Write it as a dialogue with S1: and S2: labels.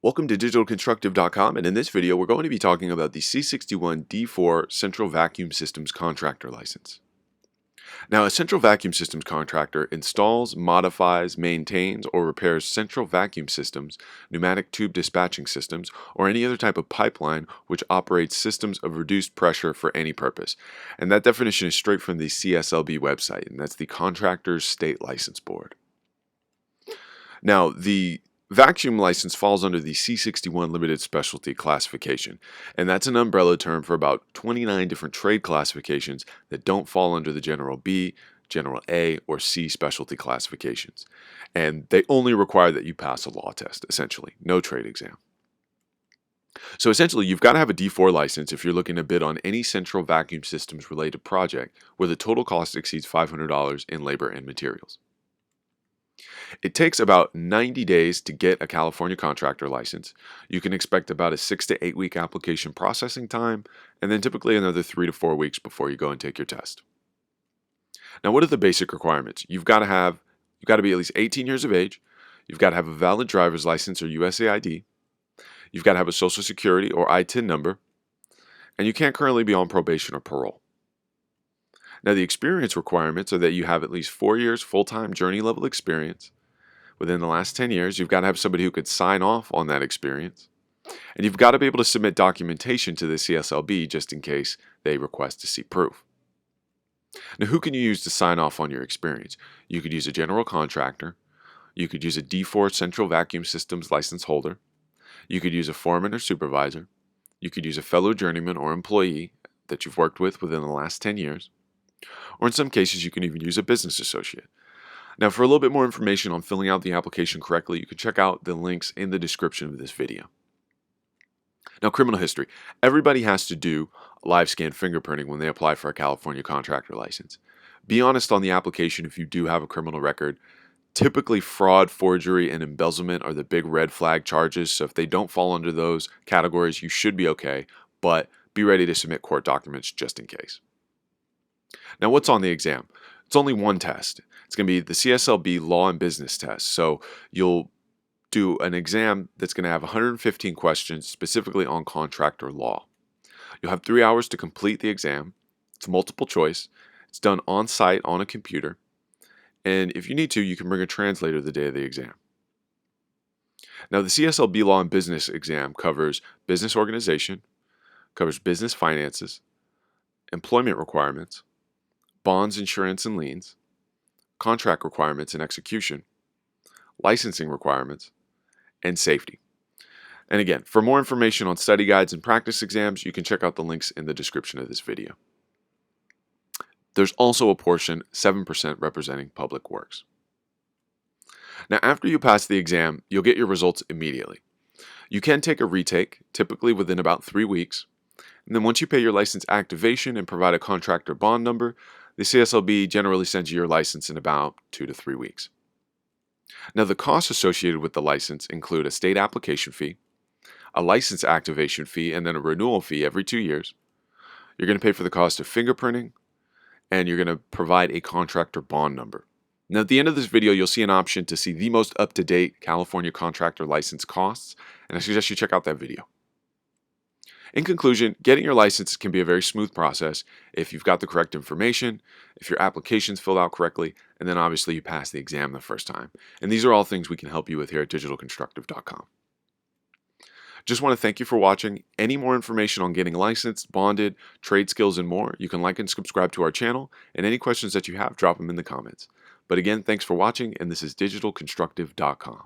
S1: Welcome to digitalconstructive.com, and in this video we're going to be talking about the C-61 D-4 Central Vacuum Systems Contractor License. Now, a central vacuum systems contractor installs, modifies, maintains, or repairs central vacuum systems, pneumatic tube dispatching systems, or any other type of pipeline which operates systems of reduced pressure for any purpose. And that definition is straight from the CSLB website, and that's the Contractors State License Board. Now, the vacuum license falls under the C-61 limited specialty classification, and that's an umbrella term for about 29 different trade classifications that don't fall under the General B, General A, or C specialty classifications. And they only require that you pass a law test, essentially, no trade exam. So essentially, you've got to have a D-4 license if you're looking to bid on any central vacuum systems related project where the total cost exceeds $500 in labor and materials. It takes about 90 days to get a California contractor license. You can expect about a 6 to 8 week application processing time, and then typically another 3 to 4 weeks before you go and take your test. Now, what are the basic requirements? You've got to be at least 18 years of age. You've got to have a valid driver's license or USAID. You've got to have a Social Security or ITIN number, and you can't currently be on probation or parole. Now, the experience requirements are that you have at least 4 years full-time journey level experience. Within the last 10 years, you've got to have somebody who could sign off on that experience. And you've got to be able to submit documentation to the CSLB just in case they request to see proof. Now, who can you use to sign off on your experience? You could use a general contractor. You could use a D-4 Central Vacuum Systems license holder. You could use a foreman or supervisor. You could use a fellow journeyman or employee that you've worked with within the last 10 years. Or in some cases, you can even use a business associate. Now, for a little bit more information on filling out the application correctly, you can check out the links in the description of this video. Now, criminal history. Everybody has to do live scan fingerprinting when they apply for a California contractor license. Be honest on the application if you do have a criminal record. Typically, fraud, forgery, and embezzlement are the big red flag charges, so if they don't fall under those categories, you should be okay, but be ready to submit court documents just in case. Now, what's on the exam? It's only one test. It's going to be the CSLB Law and Business Test. So you'll do an exam that's going to have 115 questions specifically on contractor law. You'll have 3 hours to complete the exam. It's multiple choice. It's done on site on a computer. And if you need to, you can bring a translator the day of the exam. Now, the CSLB Law and Business exam covers business organization, covers business finances, employment requirements, bonds, insurance, and liens, contract requirements and execution, licensing requirements, and safety. And again, for more information on study guides and practice exams, you can check out the links in the description of this video. There's also a portion, 7%, representing public works. Now, after you pass the exam, you'll get your results immediately. You can take a retake, typically within about 3 weeks. And then once you pay your license activation and provide a contractor bond number, the CSLB generally sends you your license in about 2 to 3 weeks. Now, the costs associated with the license include a state application fee, a license activation fee, and then a renewal fee every 2 years. You're going to pay for the cost of fingerprinting, and you're going to provide a contractor bond number. Now, at the end of this video, you'll see an option to see the most up-to-date California contractor license costs, and I suggest you check out that video. In conclusion, getting your license can be a very smooth process if you've got the correct information, if your application's filled out correctly, and then obviously you pass the exam the first time. And these are all things we can help you with here at digitalconstructive.com. Just want to thank you for watching. Any more information on getting licensed, bonded, trade skills, and more, you can like and subscribe to our channel, and any questions that you have, drop them in the comments. But again, thanks for watching, and this is digitalconstructive.com.